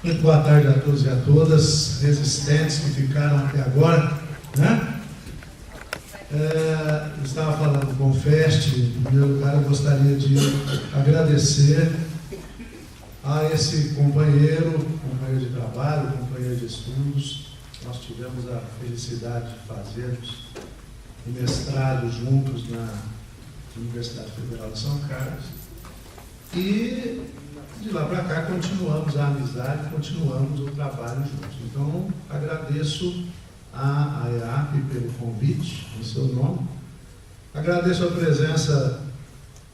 Muito boa tarde a todos e a todas, resistentes que ficaram até agora, né? Eu estava falando com o FEST, em primeiro lugar eu gostaria de agradecer a esse companheiro de trabalho, companheiro de estudos. Nós tivemos a felicidade de fazermos o mestrado juntos na Universidade Federal de São Carlos. E de lá para cá continuamos a amizade, continuamos o trabalho juntos. Então, agradeço a EAP pelo convite, em seu nome. Agradeço a presença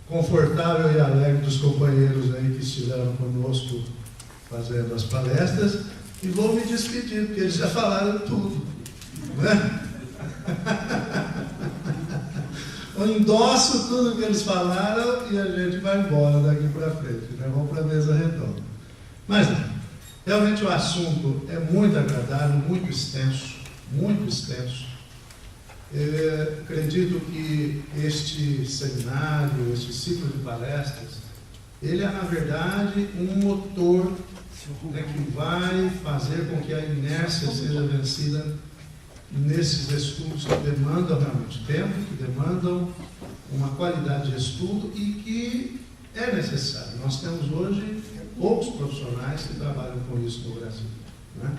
confortável e alegre dos companheiros aí que estiveram conosco fazendo as palestras. E vou me despedir, porque eles já falaram tudo, né? Eu endosso tudo que eles falaram e a gente vai embora daqui para frente, né? Vamos para a mesa redonda. Mas, realmente o assunto é muito agradável, muito extenso, muito extenso. Eu acredito que este seminário, este ciclo de palestras, ele é, na verdade, um motor, né, que vai fazer com que a inércia seja vencida nesses estudos que demandam realmente tempo, que demandam uma qualidade de estudo e que é necessário. Nós temos hoje poucos profissionais que trabalham com isso no Brasil, né?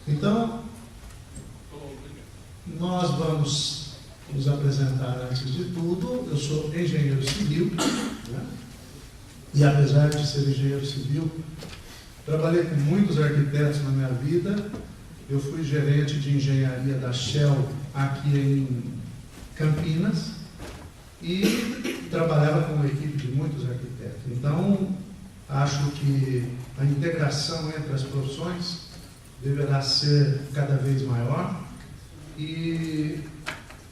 Então, nós vamos nos apresentar antes de tudo. Eu sou engenheiro civil, né? E apesar de ser engenheiro civil, trabalhei com muitos arquitetos na minha vida. Eu fui gerente de engenharia da Shell aqui em Campinas e trabalhava com uma equipe de muitos arquitetos. Então, acho que a integração entre as profissões deverá ser cada vez maior e,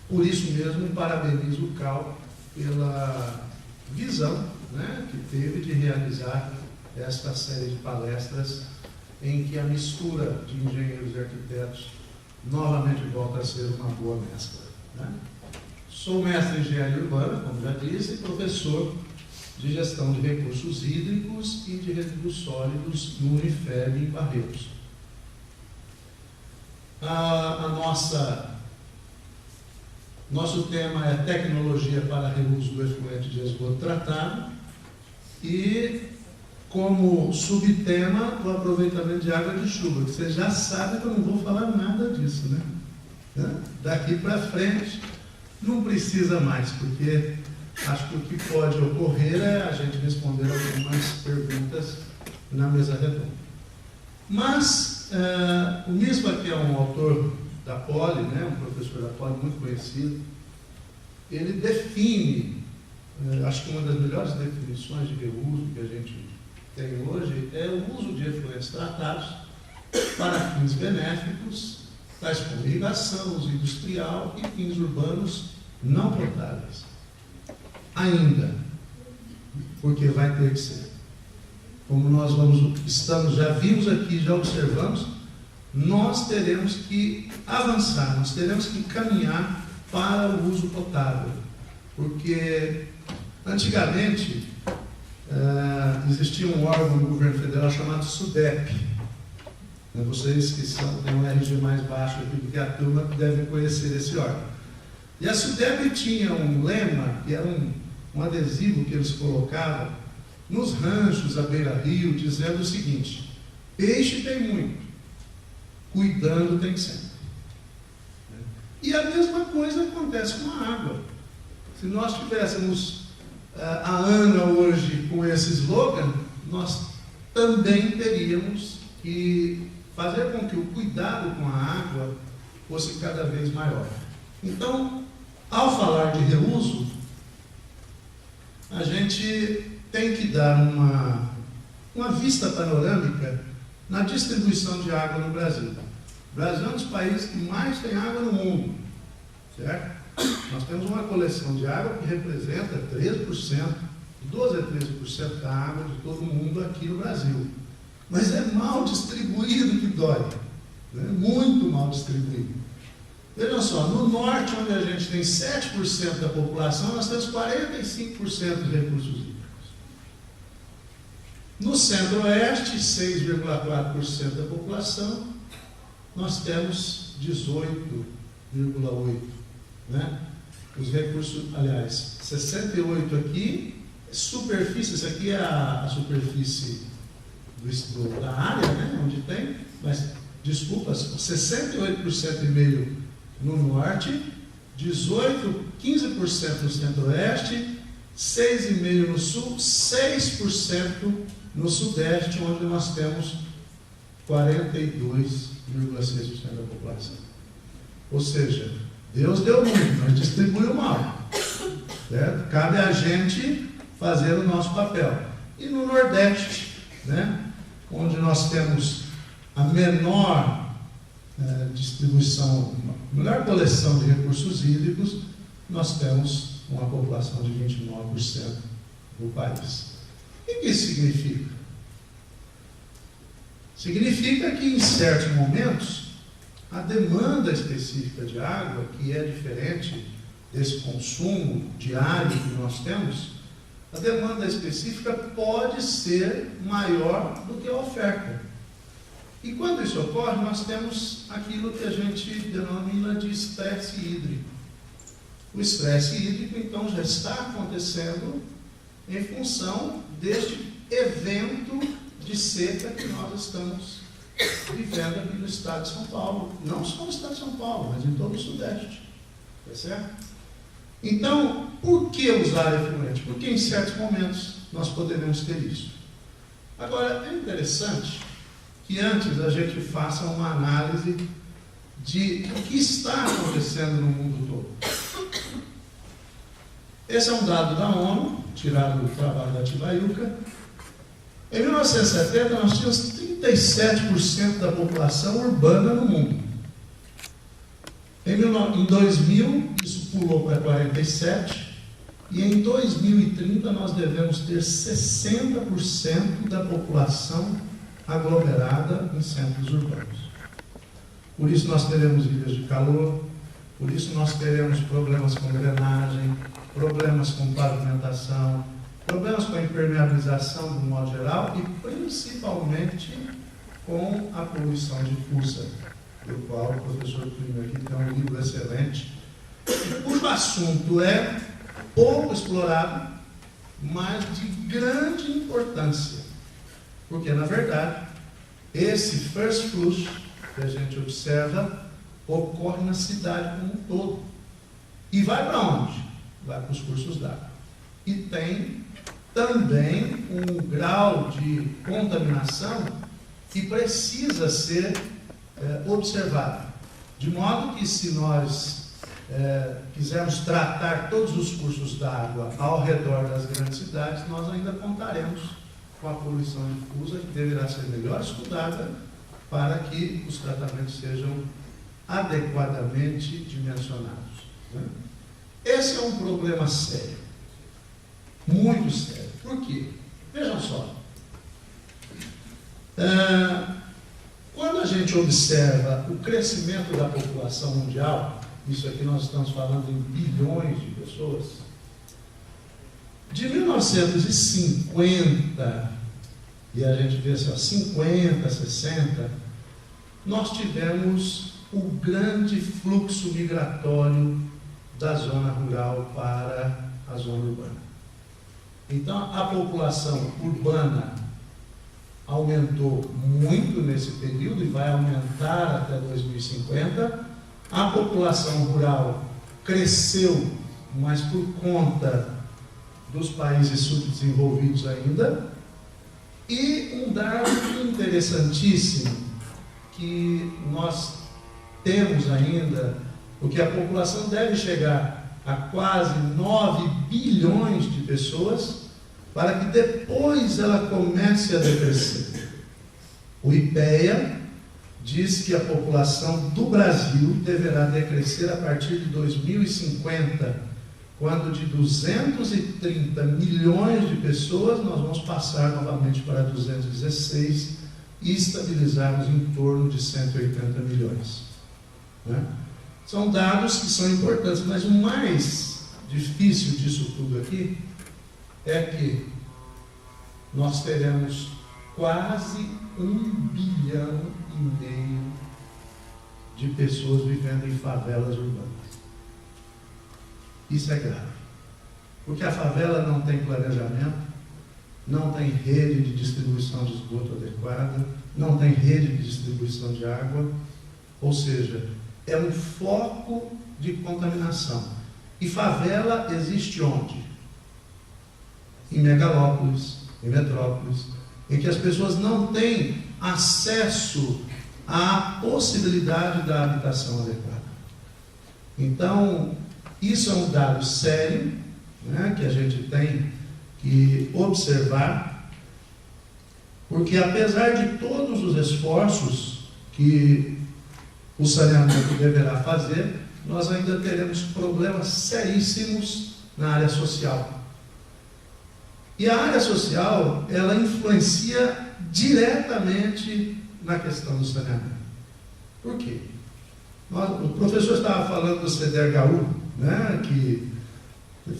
por isso mesmo, parabenizo o CAL pela visão, né, que teve de realizar esta série de palestras em que a mistura de engenheiros e arquitetos novamente volta a ser uma boa mescla, né? Sou mestre em engenharia urbana, como já disse, e professor de gestão de recursos hídricos e de resíduos sólidos no Unifeb em Barretos. Nosso tema é tecnologia para reuso do efluente de esgoto tratado e, como subtema, o aproveitamento de água de chuva. Vocês já sabem que eu não vou falar nada disso, né? Daqui para frente não precisa mais, porque acho que o que pode ocorrer é a gente responder algumas perguntas na mesa redonda. Mas o Mispa, que é um autor da Poli, né, um professor da Poli muito conhecido, ele define, acho que uma das melhores definições de reuso que a gente tem hoje é o uso de efluentes tratados para fins benéficos, tais como irrigação, uso industrial e fins urbanos não potáveis. Ainda, porque vai ter que ser. Como nós já vimos aqui, já observamos, nós teremos que avançar, nós teremos que caminhar para o uso potável. Porque, antigamente, existia um órgão do governo federal chamado SUDEP. Vocês que têm um RG mais baixo aqui do que a turma devem conhecer esse órgão. E a SUDEP tinha um lema, que era um adesivo que eles colocavam nos ranchos à beira-rio, dizendo o seguinte: peixe tem muito, cuidando tem sempre. E a mesma coisa acontece com a água. Se nós tivéssemos a ANA hoje com esse slogan, nós também teríamos que fazer com que o cuidado com a água fosse cada vez maior. Então, ao falar de reuso, a gente tem que dar uma vista panorâmica na distribuição de água no Brasil. O Brasil é um dos países que mais tem água no mundo, certo? Nós temos uma coleção de água que representa 13%, 12 a 13% da água de todo mundo aqui no Brasil. Mas é mal distribuído que dói, né? Muito mal distribuído. Vejam só, no norte, onde a gente tem 7% da população, nós temos 45% de recursos hídricos. No Centro-Oeste, 6,4% da população, nós temos 18,8%. Né? Os recursos, aliás, 68% aqui, superfície, isso aqui é a superfície da área, né? Onde tem, mas, desculpa, 68,5% no Norte, 15% no Centro-Oeste, 6,5% no Sul, 6% no Sudeste, onde nós temos 42,6% da população. Ou seja, Deus deu muito, mas distribuiu mal. Certo? Cabe a gente fazer o nosso papel. E no Nordeste, né, onde nós temos a menor distribuição, a melhor coleção de recursos hídricos, nós temos uma população de 29% do país. O que isso significa? Significa que em certos momentos a demanda específica de água, que é diferente desse consumo diário que nós temos, a demanda específica pode ser maior do que a oferta. E quando isso ocorre, nós temos aquilo que a gente denomina de estresse hídrico. O estresse hídrico, então, já está acontecendo em função deste evento de seca que nós estamos vivendo aqui no estado de São Paulo. Não só no estado de São Paulo, mas em todo o Sudeste. Tá certo? Então, por que usar efluente? Porque em certos momentos nós poderemos ter isso. Agora, é interessante que antes a gente faça uma análise de o que está acontecendo no mundo todo. Esse é um dado da ONU, tirado do trabalho da Tibaiuca. Em 1970, nós tínhamos 37% da população urbana no mundo. Em 2000, isso pulou para 47%, e em 2030 nós devemos ter 60% da população aglomerada em centros urbanos. Por isso nós teremos ilhas de calor, por isso nós teremos problemas com drenagem, problemas com pavimentação, problemas com a impermeabilização de um modo geral e principalmente com a poluição difusa, do qual o professor Plínio aqui tem um livro excelente, cujo assunto é pouco explorado, mas de grande importância. Porque, na verdade, esse first flush que a gente observa ocorre na cidade como um todo. E vai para onde? Vai para os cursos d'água. E tem também um grau de contaminação que precisa ser observado. De modo que, se nós quisermos tratar todos os cursos d'água ao redor das grandes cidades, nós ainda contaremos com a poluição difusa, que deverá ser melhor estudada para que os tratamentos sejam adequadamente dimensionados. Né? Esse é um problema sério, muito sério. Por quê? Vejam só. Quando a gente observa o crescimento da população mundial, isso aqui nós estamos falando em bilhões de pessoas, de 1950, e a gente vê assim, 50, 60, nós tivemos o grande fluxo migratório da zona rural para a zona urbana. Então, a população urbana aumentou muito nesse período e vai aumentar até 2050. A população rural cresceu, mas por conta dos países subdesenvolvidos ainda. E um dado interessantíssimo que nós temos ainda, porque a população deve chegar a quase 9 bilhões de pessoas para que depois ela comece a decrescer. O IPEA diz que a população do Brasil deverá decrescer a partir de 2050, quando de 230 milhões de pessoas nós vamos passar novamente para 216 e estabilizarmos em torno de 180 milhões. Né? São dados que são importantes, mas o mais difícil disso tudo aqui é que nós teremos quase 1,5 bilhão de pessoas vivendo em favelas urbanas. Isso é grave, porque a favela não tem planejamento, não tem rede de distribuição de esgoto adequada, não tem rede de distribuição de água, ou seja, é um foco de contaminação. E favela existe onde? Em megalópolis, em metrópolis, em que as pessoas não têm acesso à possibilidade da habitação adequada. Então, isso é um dado sério, né, que a gente tem que observar, porque apesar de todos os esforços que o saneamento deverá fazer, nós ainda teremos problemas seríssimos na área social. E a área social, ela influencia diretamente na questão do saneamento. Por quê? O professor estava falando do CDHU, né, que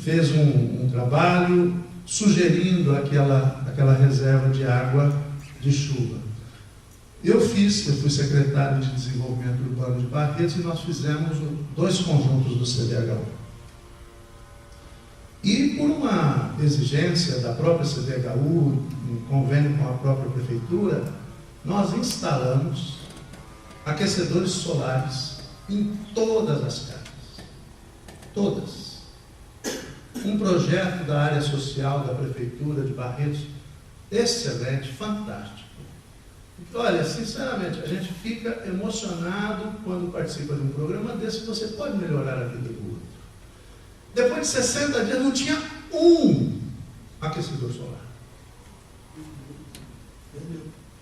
fez um trabalho sugerindo aquela reserva de água de chuva. Eu fui secretário de Desenvolvimento Urbano de Barretos e nós fizemos 2 conjuntos do CDHU. E por uma exigência da própria CDHU, em convênio com a própria prefeitura, nós instalamos aquecedores solares em todas as casas. Todas. Um projeto da área social da prefeitura de Barretos, excelente, fantástico. Olha, sinceramente, a gente fica emocionado quando participa de um programa desse, que você pode melhorar a vida do outro. Depois de 60 dias não tinha um aquecedor solar.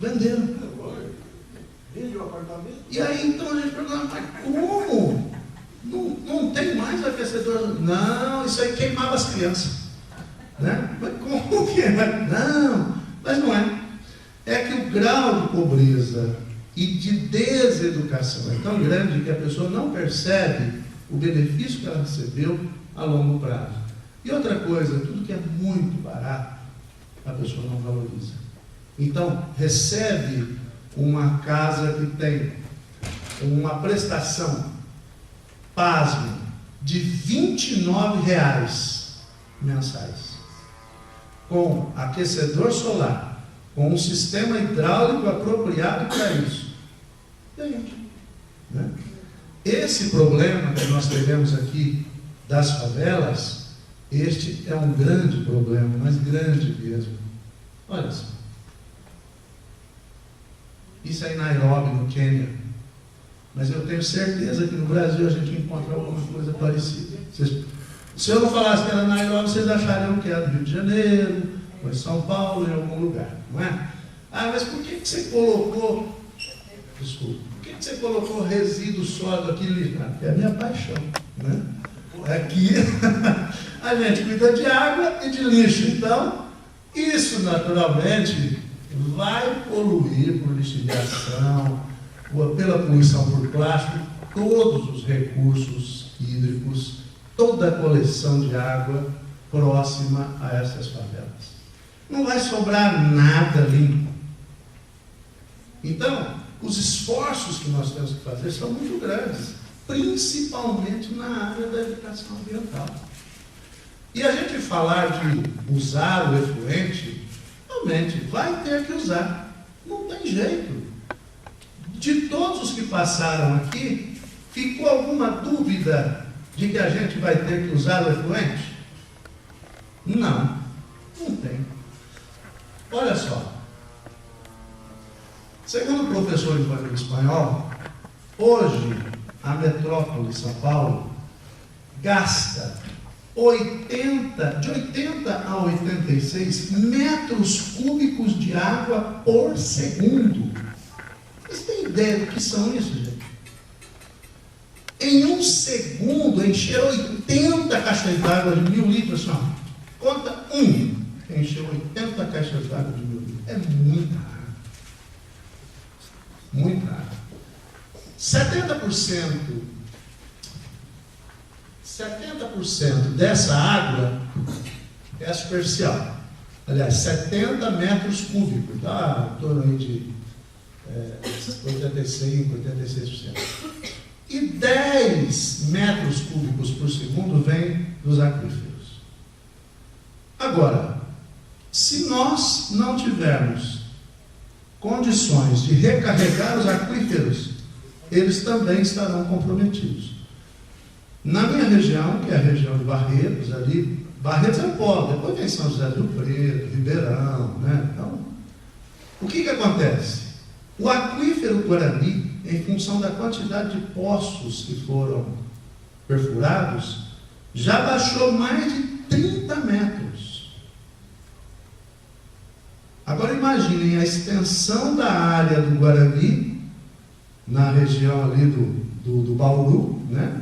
Venderam. Vendeu o apartamento. E aí então a gente pergunta, mas como? Não tem mais aquecedor? Não, isso aí queimava as crianças. Né? Mas como que é? Não, mas não é. É que o grau de pobreza e de deseducação é tão grande que a pessoa não percebe o benefício que ela recebeu a longo prazo. E outra coisa, tudo que é muito barato, a pessoa não valoriza. Então, recebe uma casa que tem uma prestação, pasme, de R$29 mensais, com aquecedor solar, com um sistema hidráulico apropriado para isso. Entende? Né? Esse problema que nós tivemos aqui das favelas, este é um grande problema, mas grande mesmo. Olha só. Isso é em Nairobi, no Quênia. Mas eu tenho certeza que no Brasil a gente encontra alguma coisa parecida. Se eu não falasse que era Nairobi, vocês achariam que era do Rio de Janeiro, ou em São Paulo, em algum lugar, não é? Ah, mas por que você colocou, desculpa, por que você colocou resíduo sólido aqui ali? É a minha paixão, né? Aqui a gente cuida de água e de lixo, então isso naturalmente vai poluir por lixiviação, pela poluição por plástico, todos os recursos hídricos, toda a coleção de água próxima a essas favelas. Não vai sobrar nada limpo. Então, os esforços que nós temos que fazer são muito grandes, principalmente na área da educação ambiental. E a gente falar de usar o efluente, realmente vai ter que usar. Não tem jeito. De todos os que passaram aqui, ficou alguma dúvida de que a gente vai ter que usar o efluente? Não, não tem. Olha só. Segundo o professor de espanhol, hoje a metrópole de São Paulo gasta de 80 a 86 metros cúbicos de água por segundo. Vocês têm ideia do que são isso, gente? Em um segundo, encher 80 caixas d'água de 1.000 litros, só. Conta encher 80 caixas d'água de 1.000 litros. É muita água. Muita água. 70% dessa água é superficial. aliás, 70 metros cúbicos, tá? Em torno aí de 86%. E 10 metros cúbicos por segundo vem dos aquíferos. Agora, se nós não tivermos condições de recarregar os aquíferos, eles também estarão comprometidos. Na minha região, que é a região de Barretos, ali, Barretos é polo, depois vem São José do Rio Preto, Ribeirão, né? Então, o que acontece? O aquífero Guarani, em função da quantidade de poços que foram perfurados, já baixou mais de 30 metros. Agora imaginem a extensão da área do Guarani, na região ali do Bauru, né?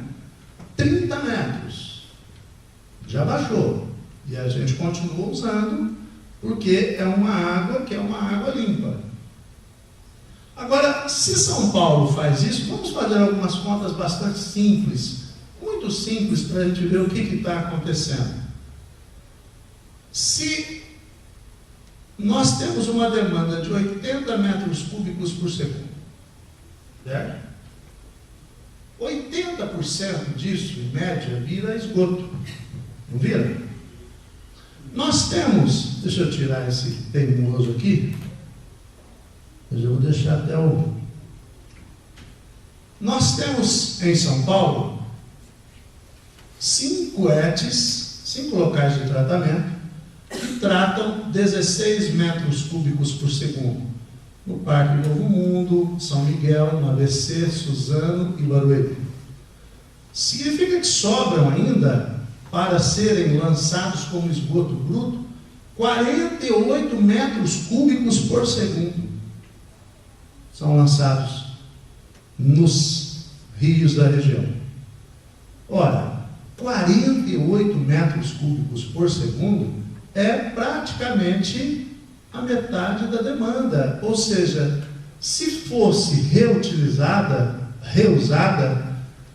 30 metros. Já baixou. E a gente continua usando, porque é uma água que é uma água limpa. Agora, se São Paulo faz isso, vamos fazer algumas contas bastante simples, muito simples, para a gente ver o que está acontecendo. Se nós temos uma demanda de 80 metros cúbicos por segundo, certo? 80% disso, em média, vira esgoto. Não vira? Nós temos, deixa eu tirar esse teimoso aqui, mas eu vou deixar até o... Nós temos em São Paulo 5 ETs, 5 locais de tratamento, que tratam 16 metros cúbicos por segundo. No Parque Novo Mundo, São Miguel, no ABC, Suzano e Barueri. Significa que sobram ainda, para serem lançados como esgoto bruto, 48 metros cúbicos por segundo. São lançados nos rios da região. Ora, 48 metros cúbicos por segundo é praticamente a metade da demanda. Ou seja, se fosse reutilizada, reusada,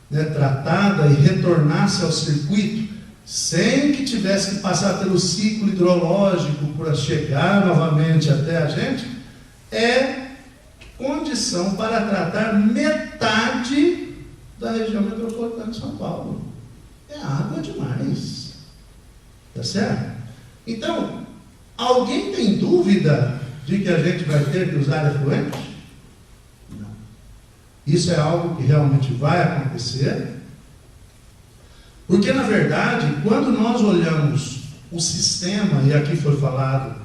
né, tratada e retornasse ao circuito, sem que tivesse que passar pelo ciclo hidrológico para chegar novamente até a gente, é condição para tratar metade da região metropolitana de São Paulo. É água demais. Tá certo? Então, alguém tem dúvida de que a gente vai ter que usar efluentes? Não. Isso é algo que realmente vai acontecer. Porque, na verdade, quando nós olhamos o sistema, e aqui foi falado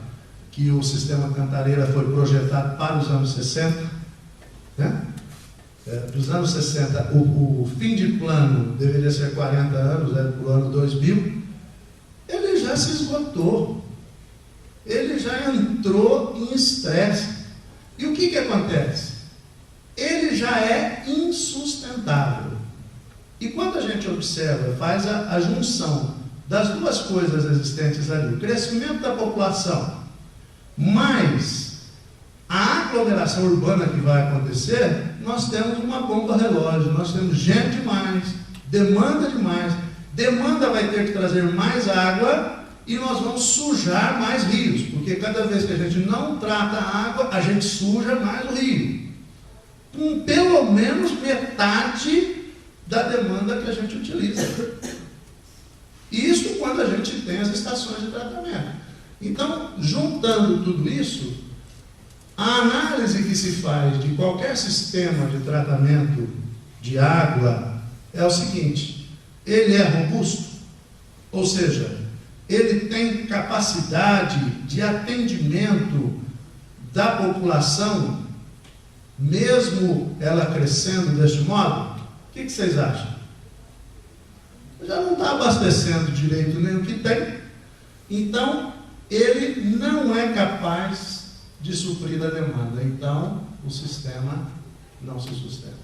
que o sistema Cantareira foi projetado para os anos 60, né? Dos anos 60, o fim de plano deveria ser 40 anos, era para o ano 2000, ele já se esgotou, ele já entrou em estresse. E o que acontece? Ele já é insustentável. E quando a gente observa, faz a junção das duas coisas existentes ali, o crescimento da população, mais a aglomeração urbana que vai acontecer, nós temos uma bomba relógio, nós temos gente demais, demanda vai ter que trazer mais água e nós vamos sujar mais rios, porque cada vez que a gente não trata a água, a gente suja mais o rio, com pelo menos metade da demanda que a gente utiliza. Isso quando a gente tem as estações de tratamento. Então, juntando tudo isso, a análise que se faz de qualquer sistema de tratamento de água é o seguinte: ele é robusto, ou seja, ele tem capacidade de atendimento da população, mesmo ela crescendo deste modo? O que vocês acham? Já não está abastecendo direito nem o que tem, então ele não é capaz de suprir a demanda, então o sistema não se sustenta.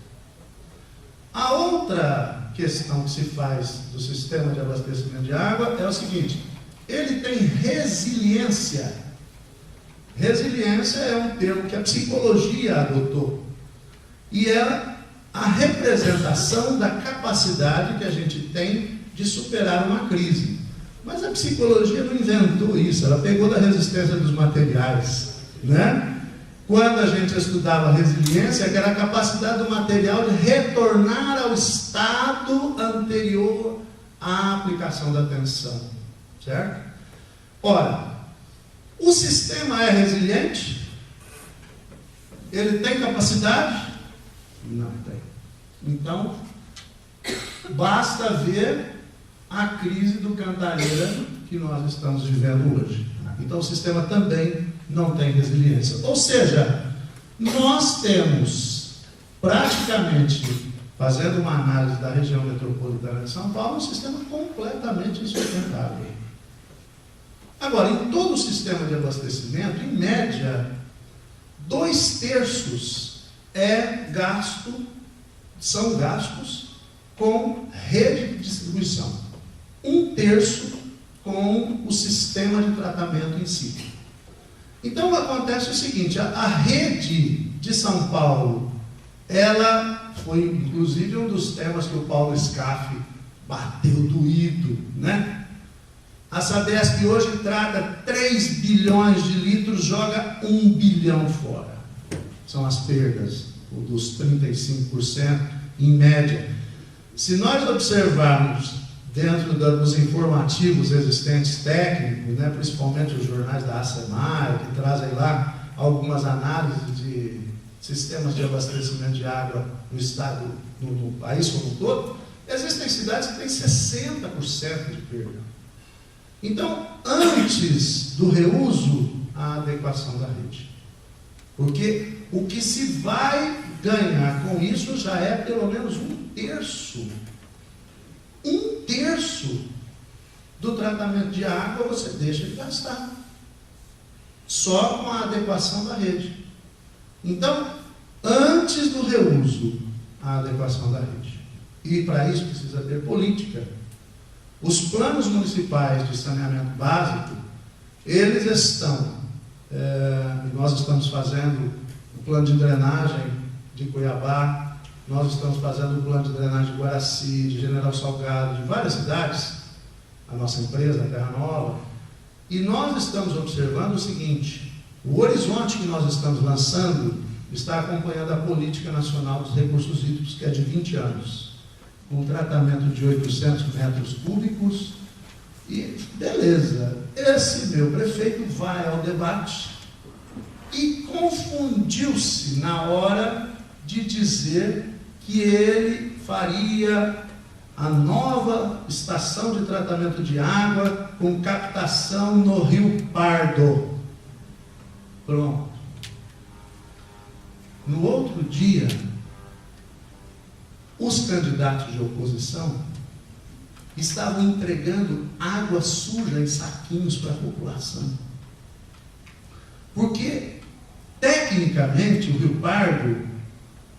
A outra questão que se faz do sistema de abastecimento de água é o seguinte: ele tem resiliência. Resiliência é um termo que a psicologia adotou, e é a representação da capacidade que a gente tem de superar uma crise. Mas a psicologia não inventou isso, ela pegou da resistência dos materiais, né? Quando a gente estudava resiliência, que era a capacidade do material de retornar ao estado anterior à aplicação da tensão, certo? Ora, o sistema é resiliente? Ele tem capacidade? Não tem. Então, basta ver a crise do Cantareira que nós estamos vivendo hoje. Então, o sistema também não tem resiliência. Ou seja, nós temos praticamente, fazendo uma análise da região metropolitana de São Paulo, um sistema completamente insustentável. Agora, em todo o sistema de abastecimento, em média, 2/3 são gastos com rede de distribuição. 1/3 com o sistema de tratamento em si. Então acontece o seguinte, a rede de São Paulo, ela foi inclusive um dos temas que o Paulo Scaff bateu doído, né? A Sabesp hoje trata 3 bilhões de litros, joga 1 bilhão fora. São as perdas, dos 35% em média. Se nós observarmos dentro dos informativos existentes técnicos, né, principalmente os jornais da ACEMAR, que trazem lá algumas análises de sistemas de abastecimento de água no estado, no país como um todo, existem cidades que têm 60% de perda. Então, antes do reuso, a adequação da rede. Porque o que se vai ganhar com isso já é pelo menos 1/3. 1/3 do tratamento de água você deixa de gastar. Só com a adequação da rede. Então, antes do reuso, a adequação da rede. E para isso precisa ter política. Os planos municipais de saneamento básico, eles estão, nós estamos fazendo o plano de drenagem de Cuiabá, nós estamos fazendo o plano de drenagem de Guaraci, de General Salgado, de várias cidades, a nossa empresa, a Terra Nova, e nós estamos observando o seguinte, o horizonte que nós estamos lançando está acompanhando a Política Nacional dos Recursos Hídricos, que é de 20 anos, com um tratamento de 800 metros cúbicos, e beleza, esse meu prefeito vai ao debate e confundiu-se na hora de dizer que ele faria a nova estação de tratamento de água com captação no Rio Pardo. Pronto. No outro dia, os candidatos de oposição estavam entregando água suja em saquinhos para a população. Porque, tecnicamente, o Rio Pardo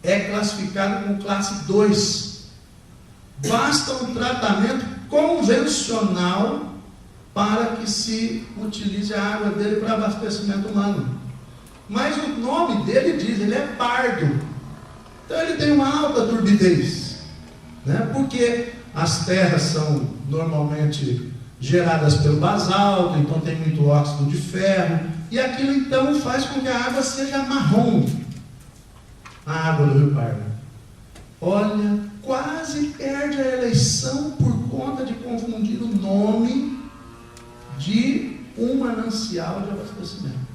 é classificado com classe 2. Basta um tratamento convencional para que se utilize a água dele para abastecimento humano. Mas o nome dele diz, ele é pardo. Então ele tem uma alta turbidez, né? Porque as terras são normalmente geradas pelo basalto, então tem muito óxido de ferro, e aquilo então faz com que a água seja marrom. A água do Rio Pardo. Olha, quase perde a eleição por conta de confundir o nome de um manancial de abastecimento.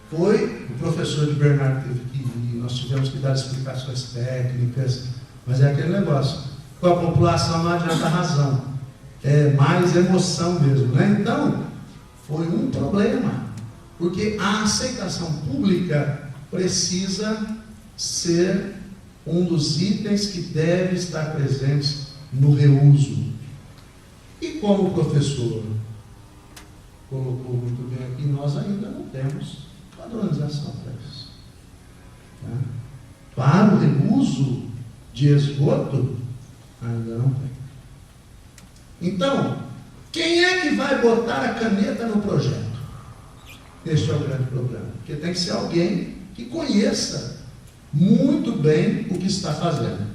Foi o professor de Bernardo teve que ir, nós tivemos que dar explicações técnicas, mas é aquele negócio, com a população não adianta a razão, é mais emoção mesmo, né? Então, foi um problema, porque a aceitação pública precisa ser um dos itens que deve estar presentes no reuso. E como o professor colocou muito bem aqui, nós ainda não temos padronização para isso. Tá? Para o reuso de esgoto, ainda não tem. Então, quem é que vai botar a caneta no projeto? Este é o grande problema. Porque tem que ser alguém que conheça muito bem o que está fazendo.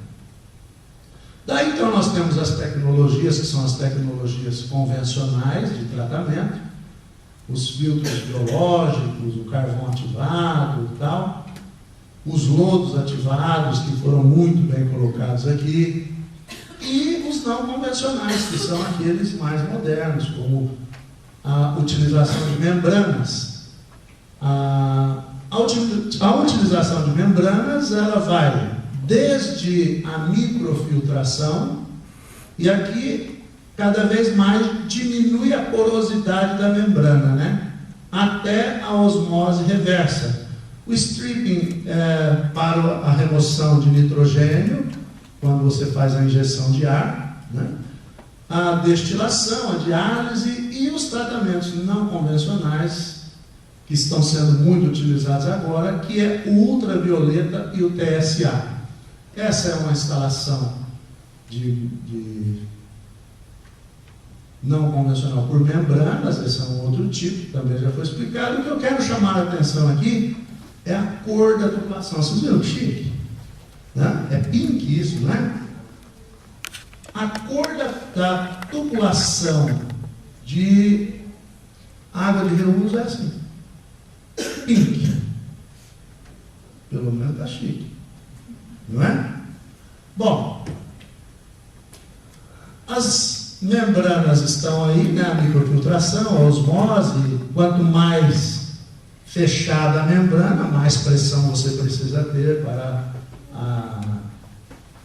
Daí então nós temos as tecnologias, que são as tecnologias convencionais de tratamento, os filtros biológicos, o carvão ativado e tal, os lodos ativados, que foram muito bem colocados aqui, e os não convencionais, que são aqueles mais modernos, como a utilização de membranas. A utilização de membranas, ela vai desde a microfiltração, e aqui cada vez mais diminui a porosidade da membrana, né? Até a osmose reversa. O stripping é para a remoção de nitrogênio, quando você faz a injeção de ar, né? A destilação, a diálise e os tratamentos não convencionais, que estão sendo muito utilizados agora, que é o ultravioleta e o TSA. Essa é uma instalação de não convencional por membranas, esse é um outro tipo, também já foi explicado. O que eu quero chamar a atenção aqui é a cor da tubulação. Vocês viram que chique? Né? É pink isso, né? A cor da tubulação de água de reuso é assim. Pink. Pelo menos está chique. Não é? Bom, as membranas estão aí, né? A microfiltração, a osmose. Quanto mais fechada a membrana, mais pressão você precisa ter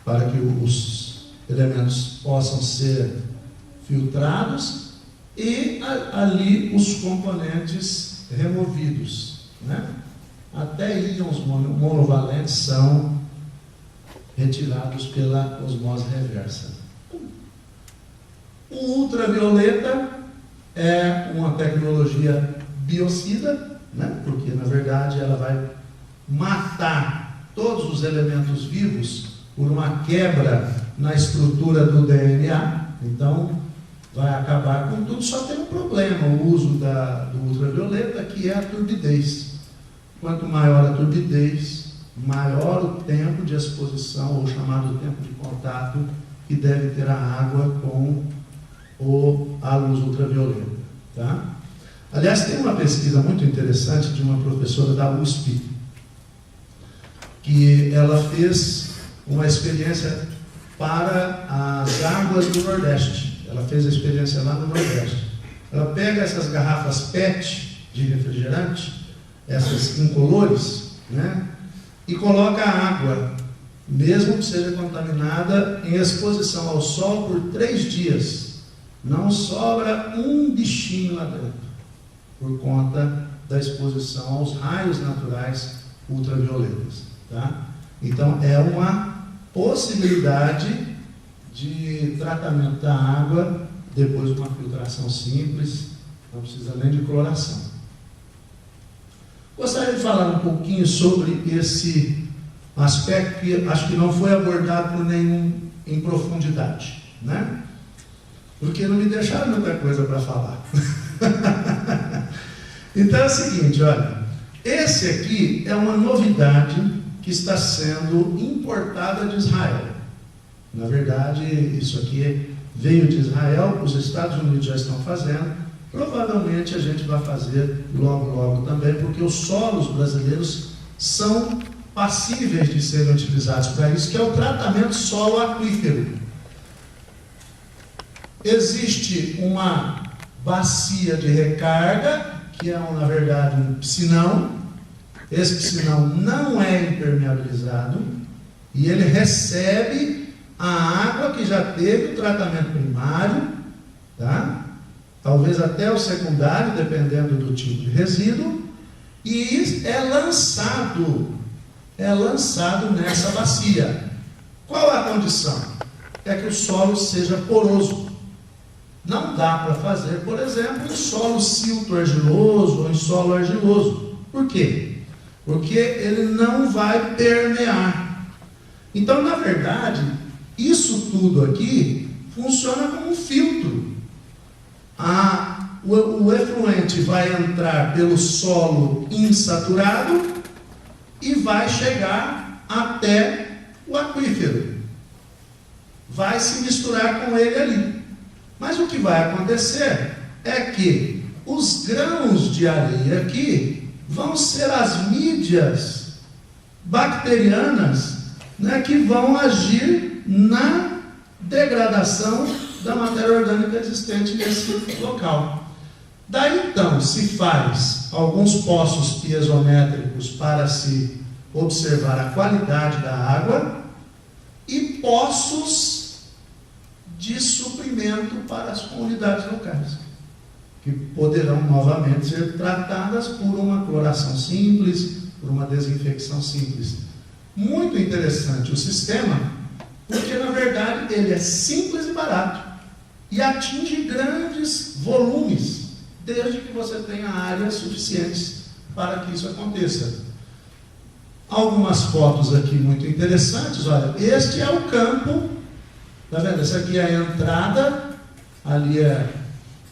para que os elementos possam ser filtrados e ali os componentes removidos, né? Até íons monovalentes são retirados pela osmose reversa. O ultravioleta é uma tecnologia biocida, né? Porque na verdade ela vai matar todos os elementos vivos por uma quebra na estrutura do DNA. Então vai acabar com tudo. Só tem um problema, o uso do ultravioleta, que é a turbidez. Quanto maior a turbidez, maior o tempo de exposição, ou chamado tempo de contato, que deve ter a água com a luz ultravioleta. Tá? Aliás, tem uma pesquisa muito interessante de uma professora da USP, que ela fez uma experiência para as águas do Nordeste. Ela fez a experiência lá no Nordeste. Ela pega essas garrafas PET de refrigerante, essas incolores, né? E coloca a água, mesmo que seja contaminada, em exposição ao sol por 3 dias. Não sobra um bichinho lá dentro, por conta da exposição aos raios naturais ultravioletas. Tá? Então, é uma possibilidade de tratamento da água depois de uma filtração simples, não precisa nem de cloração. Gostaria de falar um pouquinho sobre esse aspecto que acho que não foi abordado por nenhum em profundidade, né? Porque não me deixaram muita coisa para falar. Então é o seguinte, olha, esse aqui é uma novidade que está sendo importada de Israel. Na verdade, isso aqui veio de Israel, os Estados Unidos já estão fazendo, provavelmente a gente vai fazer logo também, porque os solos brasileiros são passíveis de serem utilizados para isso, que é o tratamento solo aquífero. Existe uma bacia de recarga, que é, na verdade, um piscinão. Esse piscinão não é impermeabilizado e ele recebe a água que já teve o tratamento primário, tá? Talvez até o secundário, dependendo do tipo de resíduo, e é lançado nessa bacia. Qual a condição? É que o solo seja poroso. Não dá para fazer, por exemplo, em solo silto-argiloso ou em solo argiloso. Por quê? Porque ele não vai permear. Então, na verdade, isso tudo aqui funciona como um filtro. O efluente vai entrar pelo solo insaturado e vai chegar até o aquífero. vai se misturar com ele ali. Mas o que vai acontecer é que os grãos de areia aqui vão ser as mídias bacterianas, né, que vão agir na degradação da matéria orgânica existente nesse local. Daí então se faz alguns poços piezométricos para se observar a qualidade da água e poços de suprimento para as comunidades locais, que poderão novamente ser tratadas por uma cloração simples, por uma desinfecção simples. Muito interessante o sistema, porque na verdade ele é simples e barato e atinge grandes volumes, desde que você tenha áreas suficientes para que isso aconteça. Algumas fotos aqui muito interessantes. Olha, este é o campo, tá vendo? Essa aqui é a entrada, ali é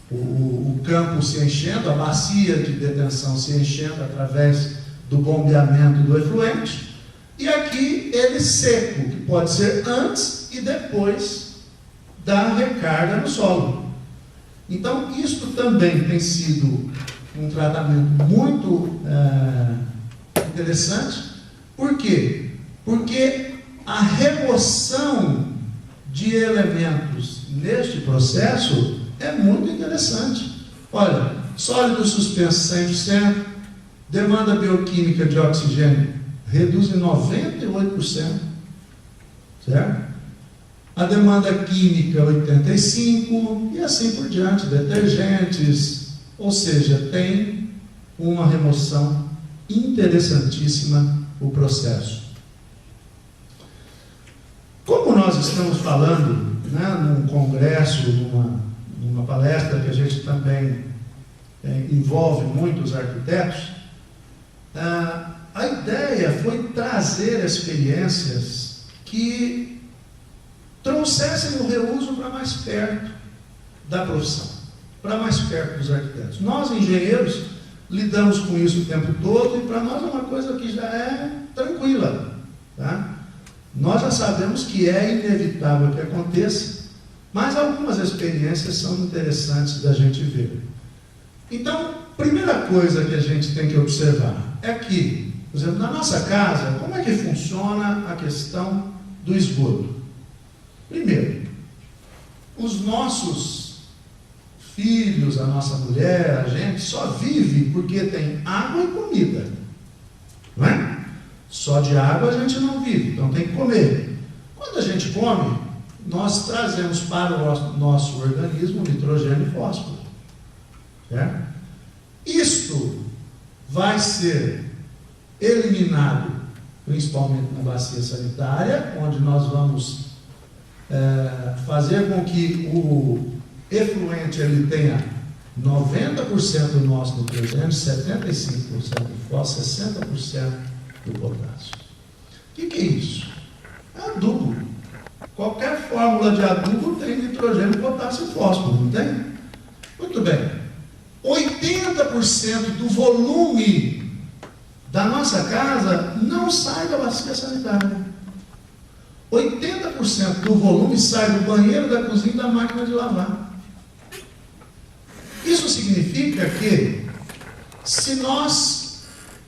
o campo se enchendo, a bacia de detenção se enchendo através do bombeamento do efluente, e aqui ele seco, que pode ser antes e depois da recarga no solo. Então, isto também tem sido um tratamento muito interessante. Por quê? Porque a remoção de elementos neste processo é muito interessante. Olha, sólido suspenso 100%, demanda bioquímica de oxigênio reduz em 98%, certo? A demanda química 85% e assim por diante, detergentes, ou seja, tem uma remoção interessantíssima o processo. Como nós estamos falando, né, num congresso, numa palestra que a gente também envolve muitos arquitetos, a ideia foi trazer experiências que trouxessem o reuso para mais perto da profissão, para mais perto dos arquitetos. Nós, engenheiros, lidamos com isso o tempo todo e para nós é uma coisa que já é tranquila, tá? Nós já sabemos que é inevitável que aconteça, mas algumas experiências são interessantes da gente ver. Então, primeira coisa que a gente tem que observar é que, por exemplo, na nossa casa, como é que funciona a questão do esgoto? Primeiro, os nossos filhos, a nossa mulher, a gente só vive porque tem água e comida, não é? Só de água a gente não vive, então tem que comer. Quando a gente come, nós trazemos para o nosso organismo nitrogênio e fósforo, certo? Isto vai ser eliminado principalmente na bacia sanitária, onde nós vamos fazer com que o efluente ele tenha 90% do nosso nitrogênio, 75% do fósforo, 60% do potássio. O que é isso? É adubo. Qualquer fórmula de adubo tem nitrogênio, potássio e fósforo, não tem? Muito bem. 80% do volume da nossa casa não sai da bacia sanitária. 80% do volume sai do banheiro, da cozinha e da máquina de lavar. Isso significa que, se nós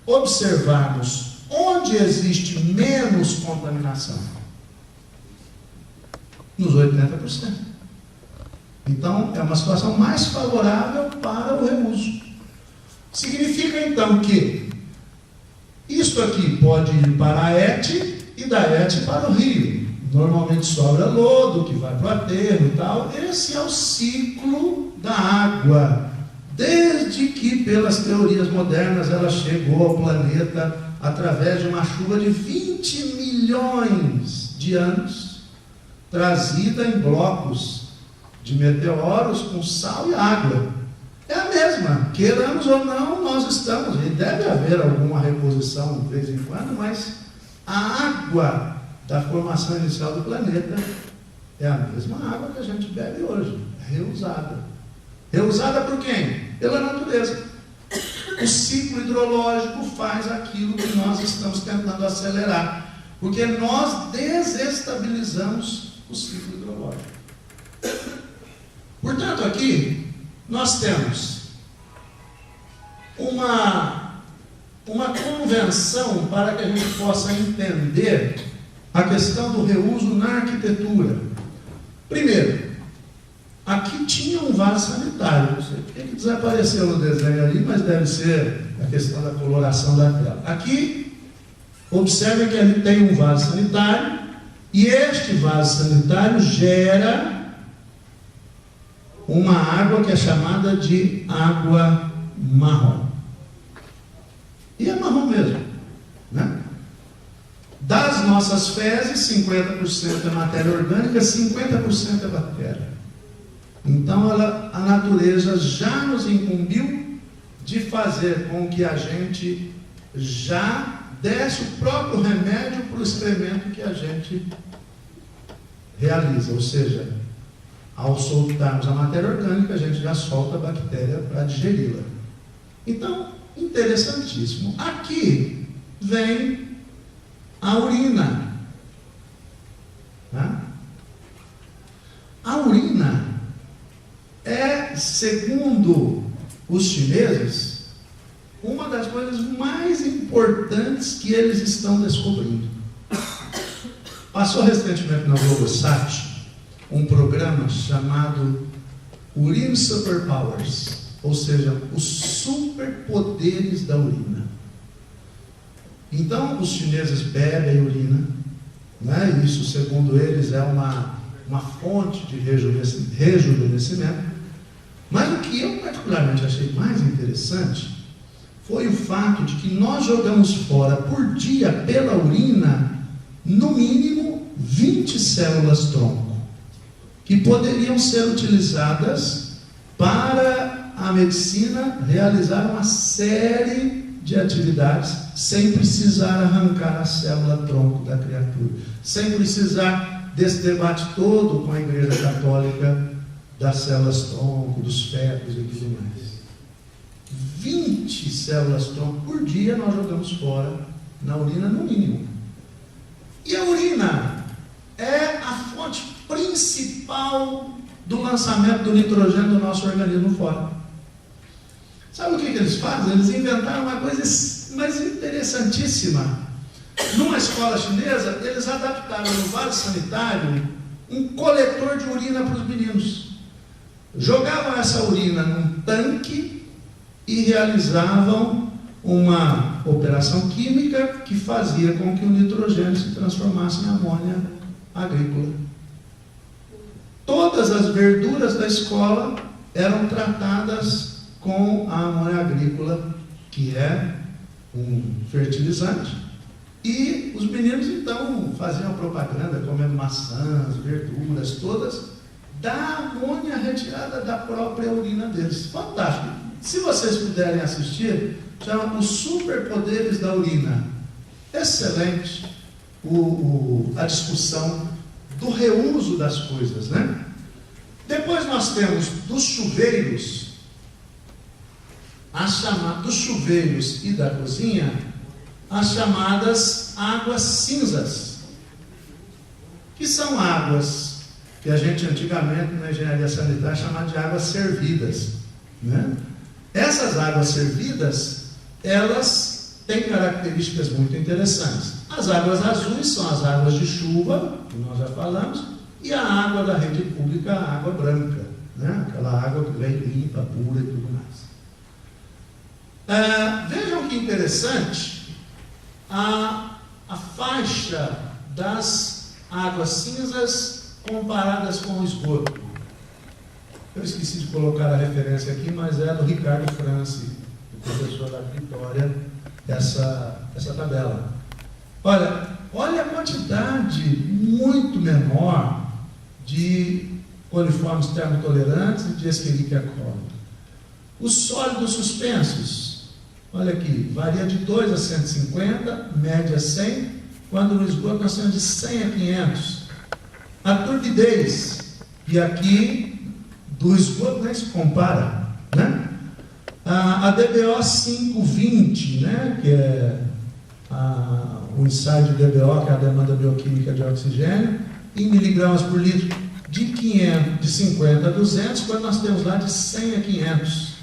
observarmos onde existe menos contaminação, nos 80%. Então, é uma situação mais favorável para o reuso. Significa, então, que isto aqui pode ir para a ET e da ET para o rio. Normalmente sobra lodo, que vai para o aterro e tal. Esse é o ciclo da água. Desde que, pelas teorias modernas, ela chegou ao planeta através de uma chuva de 20 milhões de anos, trazida em blocos de meteoros com sal e água. É a mesma, queiramos ou não, nós estamos, e deve haver alguma reposição de vez em quando, mas a água da formação inicial do planeta é a mesma água que a gente bebe hoje, reusada. Reusada por quem? Pela natureza. O ciclo hidrológico faz aquilo que nós estamos tentando acelerar, porque nós desestabilizamos o ciclo hidrológico. Portanto, aqui nós temos uma convenção para que a gente possa entender a questão do reuso na arquitetura. Primeiro, aqui tinha um vaso sanitário, não sei por que desapareceu no desenho ali, mas deve ser a questão da coloração da tela. Aqui, observe que ali tem um vaso sanitário, e este vaso sanitário gera uma água que é chamada de água marrom. E é marrom mesmo, né? Das nossas fezes, 50% é matéria orgânica, 50% é bactéria. Então, a natureza já nos incumbiu de fazer com que a gente já desse o próprio remédio para o experimento que a gente realiza. Ou seja, ao soltarmos a matéria orgânica, a gente já solta a bactéria para digeri-la. Então, interessantíssimo. Aqui vem a urina. Tá? A urina é, segundo os chineses, uma das coisas mais importantes que eles estão descobrindo. Passou recentemente na Globosat um programa chamado Urine Superpowers, ou seja, os superpoderes da urina. Então, os chineses bebem urina, né? Isso, segundo eles, é uma fonte de rejuvenescimento. Mas o que eu particularmente achei mais interessante foi o fato de que nós jogamos fora por dia pela urina, no mínimo 20 células-tronco, que poderiam ser utilizadas para a medicina realizar uma série de atividades sem precisar arrancar a célula-tronco da criatura, sem precisar desse debate todo com a Igreja Católica das células-tronco, dos fetos e tudo mais. 20 células-tronco por dia nós jogamos fora na urina, no mínimo. E a urina é a fonte principal do lançamento do nitrogênio do nosso organismo fora. Sabe o que eles fazem? Eles inventaram uma coisa mais interessantíssima. Numa escola chinesa, eles adaptaram no vaso sanitário um coletor de urina para os meninos. Jogavam essa urina num tanque e realizavam uma operação química que fazia com que o nitrogênio se transformasse em amônia agrícola. Todas as verduras da escola eram tratadas com a amônia agrícola, que é um fertilizante. E os meninos então faziam propaganda comendo maçãs, verduras, todas da amônia retirada da própria urina deles. Fantástico! Se vocês puderem assistir, chama Os Superpoderes da Urina. Excelente a discussão do reuso das coisas, né? Depois nós temos dos chuveiros, dos chuveiros e da cozinha, as chamadas águas cinzas, que são águas que a gente antigamente na engenharia sanitária chamava de águas servidas, né? Essas águas servidas, elas têm características muito interessantes. As águas azuis são as águas de chuva, que nós já falamos, e a água da rede pública, a água branca, né? Aquela água que vem limpa, pura e tudo mais. Vejam que interessante a faixa das águas cinzas comparadas com o esgoto. Eu esqueci de colocar a referência aqui, mas é do Ricardo Franci, o professor da Vitória, essa tabela. Olha a quantidade muito menor de coliformes termotolerantes e de Escherichia coli. Os sólidos suspensos, olha aqui, varia de 2 a 150, média 100, quando no esgoto nós temos de 100 a 500. A turbidez, e aqui do esgoto nem se compara, né? A DBO 520, né? Que é o ensaio de DBO, que é a demanda bioquímica de oxigênio, em miligramas por litro de 50 a 200, quando nós temos lá de 100 a 500.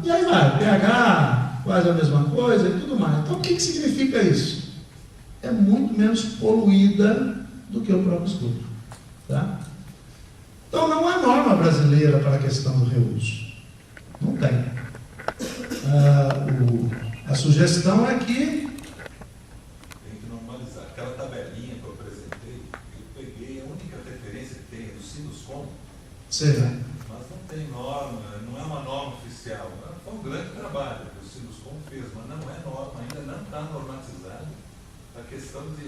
E aí vai, pH, quase a mesma coisa e tudo mais. Então, o que significa isso? É muito menos poluída do que o próprio esgoto. Tá? Então, não há norma brasileira para a questão do reuso. Não tem. A sugestão é que tem que normalizar. Aquela tabelinha que eu apresentei, eu peguei, a única referência que tem é do Sinuscom, mas não tem norma, não é uma norma oficial. Foi um grande trabalho que o Sinuscom fez, mas não é norma, ainda não está normatizado a questão de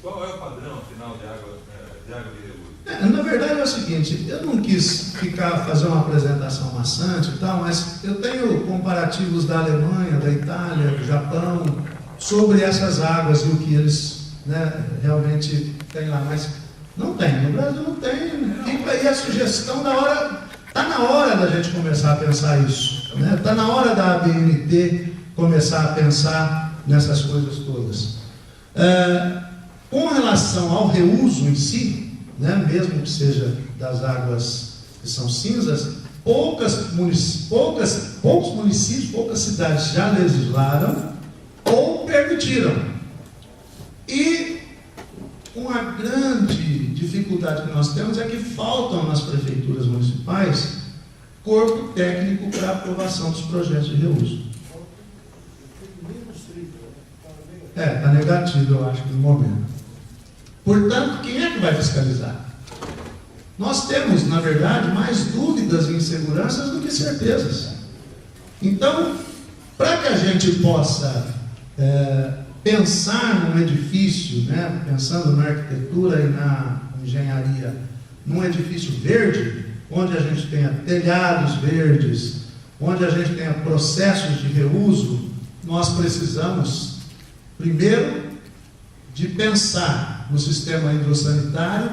qual é o padrão, afinal, de água de reuso. Na verdade é o seguinte, eu não quis fazer uma apresentação maçante e tal, mas eu tenho comparativos da Alemanha, da Itália, do Japão, sobre essas águas e o que eles, né, realmente têm lá, mas não tem, no Brasil não tem, fica aí a sugestão da hora, está na hora da gente começar a pensar isso, né? Está na hora da ABNT começar a pensar nessas coisas todas. Com relação ao reuso em si, né, mesmo que seja das águas que são cinzas, poucos municípios, poucas cidades já legislaram ou permitiram. E uma grande dificuldade que nós temos é que faltam nas prefeituras municipais corpo técnico para aprovação dos projetos de reuso. Está negativo, eu acho, no momento. Portanto, quem é que vai fiscalizar? Nós temos, na verdade, mais dúvidas e inseguranças do que certezas. Então, para que a gente possa pensar num edifício, né, pensando na arquitetura e na engenharia, num edifício verde, onde a gente tenha telhados verdes, onde a gente tenha processos de reuso, nós precisamos, primeiro, de pensar no sistema hidrossanitário